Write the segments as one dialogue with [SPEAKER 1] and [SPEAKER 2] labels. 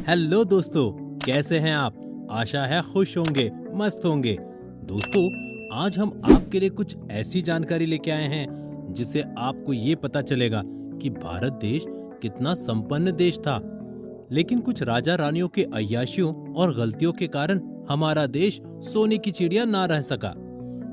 [SPEAKER 1] Hello दोस्तों, कैसे हैं आप? आशा है खुश होंगे, मस्त होंगे। दोस्तों, आज हम आपके लिए कुछ ऐसी जानकारी लेके आए हैं जिससे आपको ये पता चलेगा कि भारत देश कितना संपन्न देश था, लेकिन कुछ राजा रानियों के अय्याशियों और गलतियों के कारण हमारा देश सोने की चिड़िया ना रह सका।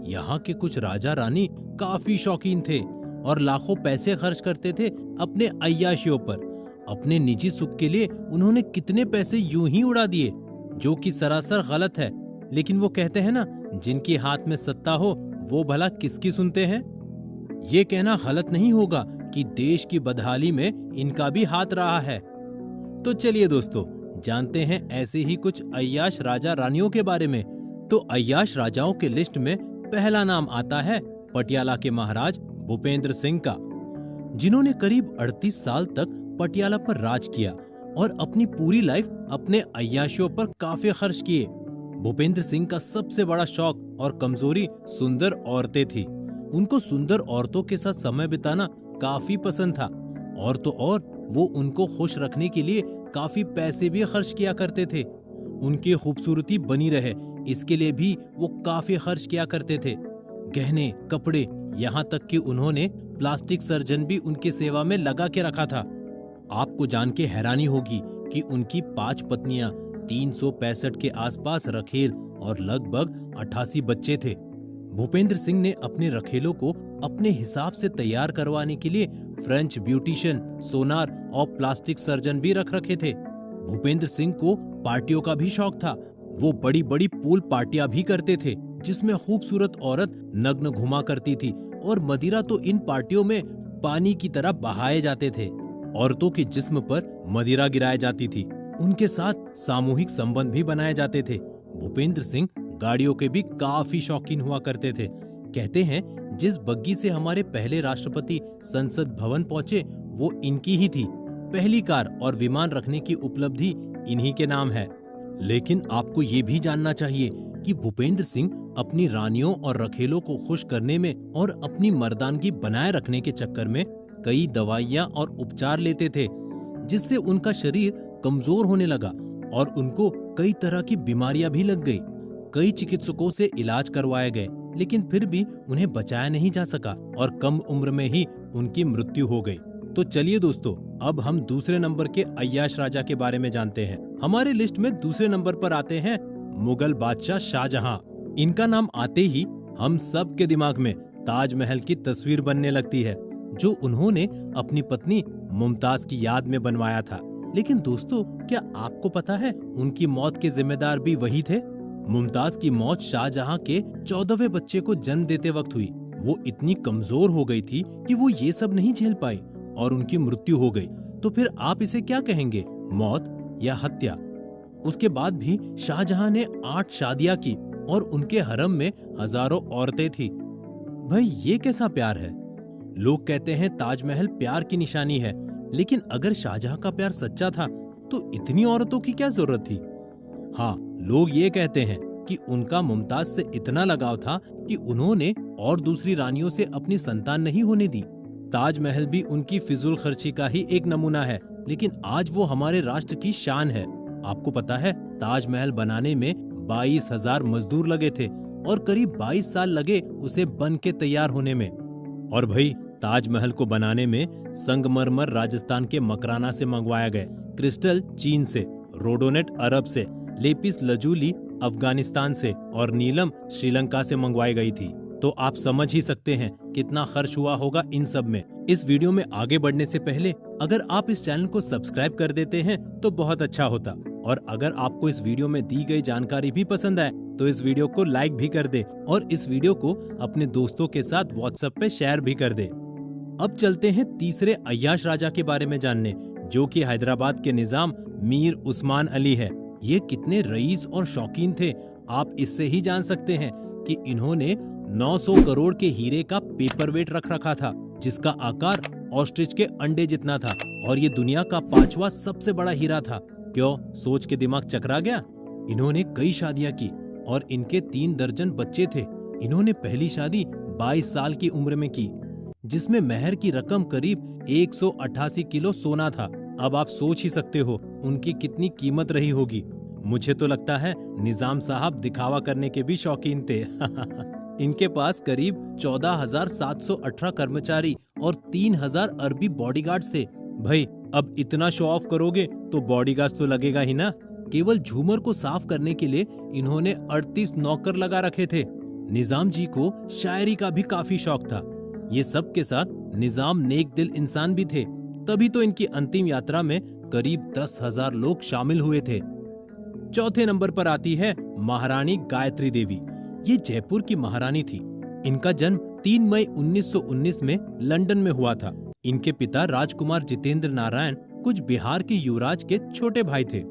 [SPEAKER 1] यहाँ के कुछ राजा रानी काफी शौकीन थे और लाखों पैसे खर्च करते थे अपने अय्याशियों पर। अपने निजी सुख के लिए उन्होंने कितने पैसे यूं ही उड़ा दिए, जो कि सरासर गलत है। लेकिन वो कहते हैं ना, जिनके हाथ में सत्ता हो वो भला किसकी सुनते हैं। ये कहना गलत नहीं होगा कि देश की बदहाली में इनका भी हाथ रहा है। तो चलिए दोस्तों, जानते हैं ऐसे ही कुछ अय्याश राजा रानियों के बारे में। तो अय्याश राजाओं के लिस्ट में पहला नाम आता है पटियाला के महाराज भूपेंद्र सिंह का, जिन्होंने करीब 38 साल तक पटियाला पर राज किया और अपनी पूरी लाइफ अपने अय्याशियों पर काफी खर्च किए। भूपेंद्र सिंह का सबसे बड़ा शौक और कमजोरी सुंदर औरतें थी। उनको सुंदर औरतों के साथ समय बिताना काफी पसंद था, और तो और वो उनको खुश रखने के लिए काफी पैसे भी खर्च किया करते थे। उनकी खूबसूरती बनी रहे, इसके लिए भी वो काफी खर्च किया करते थे। गहने, कपड़े, यहाँ तक कि उन्होंने प्लास्टिक सर्जन भी उनकी सेवा में लगा के रखा था। आपको जान के हैरानी होगी कि उनकी 5 पत्नियां, 365 के आसपास रखेल और लगभग 88 बच्चे थे। भूपेंद्र सिंह ने अपने रखेलों को अपने हिसाब से तैयार करवाने के लिए फ्रेंच ब्यूटिशियन, सोनार और प्लास्टिक सर्जन भी रख रखे थे। भूपेंद्र सिंह को पार्टियों का भी शौक था। वो बड़ी बड़ी पूल पार्टियां भी करते थे, जिसमें खूबसूरत औरत नग्न घुमा करती थी और मदिरा तो इन पार्टियों में पानी की तरह बहाए जाते थे। औरतों के जिस्म पर मदिरा गिराई जाती थी। उनके साथ सामूहिक संबंध भी बनाए जाते थे। भूपेंद्र सिंह गाड़ियों के भी काफी शौकीन हुआ करते थे। कहते हैं, जिस बग्गी से हमारे पहले राष्ट्रपति संसद भवन पहुंचे वो इनकी ही थी। पहली कार और विमान रखने की उपलब्धि इन्हीं के नाम है। लेकिन आपको ये भी जानना चाहिए कि भूपेंद्र सिंह अपनी रानियों और रखेलों को खुश करने में और अपनी मर्दानगी बनाए रखने के चक्कर में कई दवाइयां और उपचार लेते थे, जिससे उनका शरीर कमजोर होने लगा और उनको कई तरह की बीमारियां भी लग गई। कई चिकित्सकों से इलाज करवाए गए, लेकिन फिर भी उन्हें बचाया नहीं जा सका और कम उम्र में ही उनकी मृत्यु हो गई। तो चलिए दोस्तों, अब हम दूसरे नंबर के अय्याश राजा के बारे में जानते हैं। हमारे लिस्ट में दूसरे नंबर पर आते हैं मुगल बादशाह शाहजहां। इनका नाम आते ही हम सब के दिमाग में ताजमहल की तस्वीर बनने लगती है, जो उन्होंने अपनी पत्नी मुमताज की याद में बनवाया था। लेकिन दोस्तों, क्या आपको पता है उनकी मौत के जिम्मेदार भी वही थे? मुमताज की मौत शाहजहां के 14वें बच्चे को जन्म देते वक्त हुई। वो इतनी कमजोर हो गई थी कि वो ये सब नहीं झेल पाई और उनकी मृत्यु हो गई। तो फिर आप इसे क्या कहेंगे, मौत या हत्या? उसके बाद भी शाहजहां ने 8 शादियां की और उनके हरम में हजारों औरतें थी। भाई, ये कैसा प्यार है? लोग कहते हैं ताजमहल प्यार की निशानी है, लेकिन अगर शाहजहां का प्यार सच्चा था तो इतनी औरतों की क्या जरूरत थी? हाँ, लोग ये कहते हैं कि उनका मुमताज से इतना लगाव था कि उन्होंने और दूसरी रानियों से अपनी संतान नहीं होने दी। ताजमहल भी उनकी फिजूल खर्ची का ही एक नमूना है, लेकिन आज वो हमारे राष्ट्र की शान है। आपको पता है, ताजमहल बनाने में 22,000 मजदूर लगे थे और करीब 22 साल लगे उसे बन के तैयार होने में। और भाई, ताजमहल को बनाने में संगमरमर राजस्थान के मकराना से मंगवाया गया, क्रिस्टल चीन से, रोडोनेट अरब से, लेपिस लजूली अफगानिस्तान से और नीलम श्रीलंका से मंगवाई गई थी। तो आप समझ ही सकते हैं कितना खर्च हुआ होगा इन सब में। इस वीडियो में आगे बढ़ने से पहले अगर आप इस चैनल को सब्सक्राइब कर देते हैं तो बहुत अच्छा होता, और अगर आपको इस वीडियो में दी गई जानकारी भी पसंद आए तो इस वीडियो को लाइक भी कर दे और इस वीडियो को अपने दोस्तों के साथ व्हाट्सएप पे शेयर भी कर दे। अब चलते हैं तीसरे अय्याश राजा के बारे में जानने, जो कि हैदराबाद के निजाम मीर उस्मान अली है। ये कितने रईस और शौकीन थे, आप इससे ही जान सकते हैं कि इन्होंने 900 करोड़ के हीरे का पेपरवेट रख रखा था, जिसका आकार ऑस्ट्रिच के अंडे जितना था, और ये दुनिया का 5वां सबसे बड़ा हीरा था। क्यों, सोच के दिमाग चकरा गया? इन्होंने कई शादियां की और इनके 3 दर्जन बच्चे थे। इन्होंने पहली शादी 22 साल की उम्र में की, जिसमें मेहर की रकम करीब 188 किलो सोना था। अब आप सोच ही सकते हो उनकी कितनी कीमत रही होगी। मुझे तो लगता है निजाम साहब दिखावा करने के भी शौकीन थे। इनके पास करीब 14,718 कर्मचारी और 3,000 अरबी बॉडीगार्ड्स थे। भाई अब इतना शो ऑफ करोगे तो बॉडीगार्ड्स तो लगेगा ही ना। केवल झूमर को साफ करने के लिए इन्होंने 38 नौकर लगा रखे थे। निजाम जी को शायरी का भी काफी शौक था। ये सब के साथ निजाम नेक दिल इंसान भी थे, तभी तो इनकी अंतिम यात्रा में करीब 10,000 लोग शामिल हुए थे। चौथे नंबर पर आती है महारानी गायत्री देवी। ये जयपुर की महारानी थी। इनका जन्म 3 मई 1919 में लंदन में हुआ था। इनके पिता राजकुमार जितेंद्र नारायण कुछ बिहार के युवराज के छोटे भाई थे।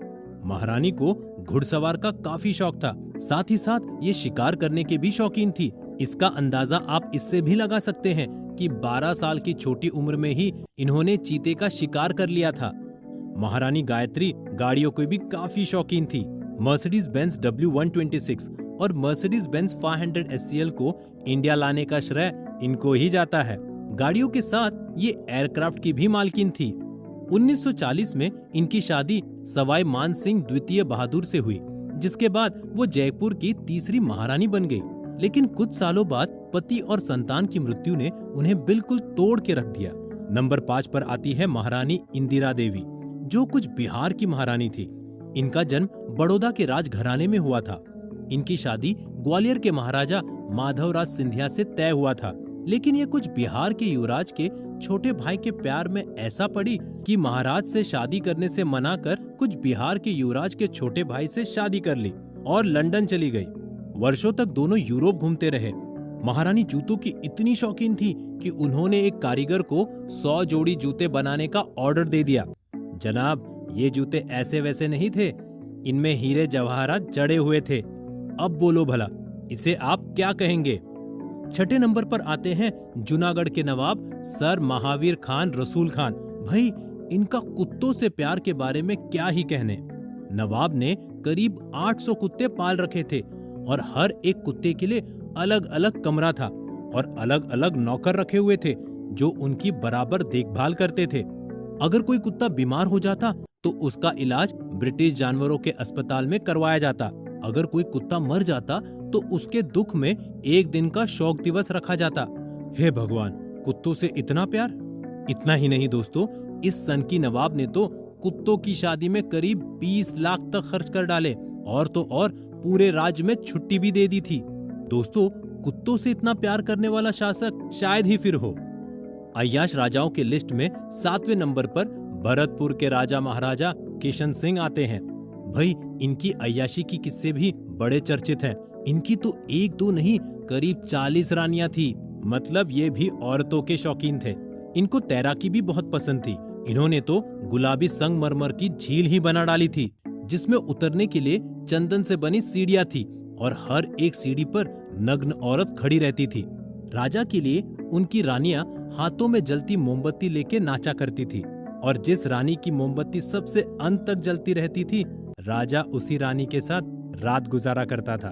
[SPEAKER 1] महारानी को घुड़सवार का काफी शौक था, साथ ही साथ ये शिकार करने के भी शौकीन थी। इसका अंदाजा आप इससे भी लगा सकते हैं कि 12 साल की छोटी उम्र में ही इन्होंने चीते का शिकार कर लिया था। महारानी गायत्री गाड़ियों की भी काफी शौकीन थी। मर्सिडीज बेंज W126 और मर्सिडीज बेंज 500 SCL को इंडिया लाने का श्रेय इनको ही जाता है। गाड़ियों के साथ ये एयरक्राफ्ट की भी मालकिन थी। 1940 में इनकी शादी सवाई मान सिंह द्वितीय बहादुर से हुई, जिसके बाद वो जयपुर की तीसरी महारानी बन गई। लेकिन कुछ सालों बाद पति और संतान की मृत्यु ने उन्हें बिल्कुल तोड़ के रख दिया। नंबर 5 पर आती है महारानी इंदिरा देवी, जो कुछ बिहार की महारानी थी। इनका जन्म बड़ौदा के राजघराने में हुआ था। इनकी शादी ग्वालियर के महाराजा माधवराज सिंधिया से तय हुआ था, लेकिन ये कुछ बिहार के युवराज के छोटे भाई के प्यार में ऐसा पड़ी कि महाराज से शादी करने से मना कर कुछ बिहार के युवराज के छोटे भाई से शादी कर ली और लंदन चली गई। वर्षों तक दोनों यूरोप घूमते रहे। महारानी जूतों की इतनी शौकीन थी कि उन्होंने एक कारीगर को 100 जोड़ी जूते बनाने का ऑर्डर दे दिया। जनाब, ये जूते ऐसे वैसे नहीं थे, इनमें हीरे जवाहरात जड़े हुए थे। अब बोलो भला, इसे आप क्या कहेंगे? छठे नंबर पर आते हैं जूनागढ़ के नवाब सर महावीर खान रसूल खान। भाई इनका कुत्तों से प्यार के बारे में क्या ही कहने। नवाब ने करीब 800 कुत्ते पाल रखे थे और हर एक कुत्ते के लिए अलग अलग कमरा था और अलग अलग नौकर रखे हुए थे जो उनकी बराबर देखभाल करते थे। अगर कोई कुत्ता बीमार हो जाता तो उसका इलाज ब्रिटिश जानवरों के अस्पताल में करवाया जाता। अगर कोई कुत्ता मर जाता तो उसके दुख में एक दिन का शोक दिवस रखा जाता। हे भगवान, कुत्तों से इतना प्यार! इतना ही नहीं दोस्तों, इस सन की नवाब ने तो कुत्तों की शादी में करीब 20 लाख तक खर्च कर डाले और तो और पूरे राज्य में छुट्टी भी दे दी थी। दोस्तों, कुत्तों से इतना प्यार करने वाला शासक शायद ही फिर हो। अय्याश राजाओं के लिस्ट में 7वें नंबर पर भरतपुर के राजा महाराजा किशन सिंह आते हैं। भाई इनकी अय्याशी की किस्से भी बड़े चर्चित हैं। इनकी तो एक दो नहीं, करीब 40 रानियां थी। मतलब ये भी औरतों के शौकीन थे। इनको तैराकी भी बहुत पसंद थी। इन्होंने तो गुलाबी संगमरमर की झील ही बना डाली थी, जिसमें उतरने के लिए चंदन से बनी सीढ़ियां थी और हर एक सीढ़ी पर नग्न औरत खड़ी रहती थी। राजा के लिए उनकी रानियां हाथों में जलती मोमबत्ती लेके नाचा करती थी और जिस रानी की मोमबत्ती सबसे अंत तक जलती रहती थी, राजा उसी रानी के साथ रात गुजारा करता था।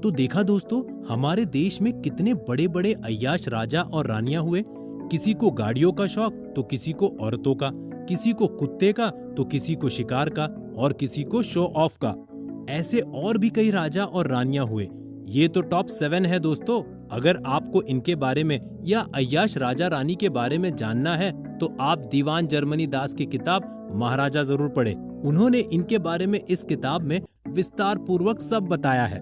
[SPEAKER 1] तो देखा दोस्तों, हमारे देश में कितने बड़े बड़े अय्याश राजा और रानियां हुए। किसी को गाड़ियों का शौक तो किसी को औरतों का, किसी को कुत्ते का तो किसी को शिकार का और किसी को शो ऑफ का। ऐसे और भी कई राजा और रानियां हुए। ये तो टॉप 7 है दोस्तों। अगर आपको इनके बारे में या अय्याश राजा रानी के बारे में जानना है तो आप दीवान जर्मनी दास की किताब महाराजा जरूर पढ़ें। उन्होंने इनके बारे में इस किताब में विस्तार पूर्वक सब बताया है।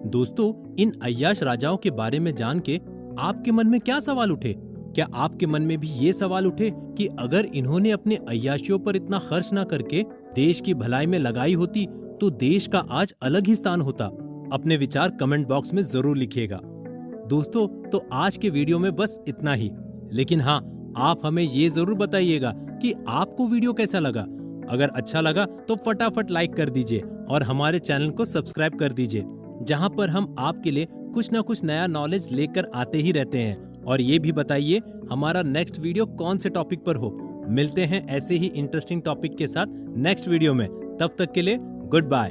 [SPEAKER 1] दोस्तों, इन अय्याश राजाओं के बारे में जान के आपके मन में क्या सवाल उठे? क्या आपके मन में भी ये सवाल उठे कि अगर इन्होंने अपने अय्याशियों पर इतना खर्च न करके देश की भलाई में लगाई होती तो देश का आज अलग ही स्थान होता? अपने विचार कमेंट बॉक्स में जरूर लिखिएगा। दोस्तों, तो आज के वीडियो में बस इतना ही। लेकिन हाँ, आप हमें ये जरूर बताइएगा कि आपको वीडियो कैसा लगा। अगर अच्छा लगा तो फटाफट लाइक कर दीजिए और हमारे चैनल को सब्सक्राइब कर दीजिए, जहां पर हम आपके लिए कुछ न कुछ नया नॉलेज लेकर आते ही रहते हैं। और ये भी बताइए हमारा नेक्स्ट वीडियो कौन से टॉपिक पर हो। मिलते हैं ऐसे ही इंटरेस्टिंग टॉपिक के साथ नेक्स्ट वीडियो में। तब तक के लिए गुड बाय।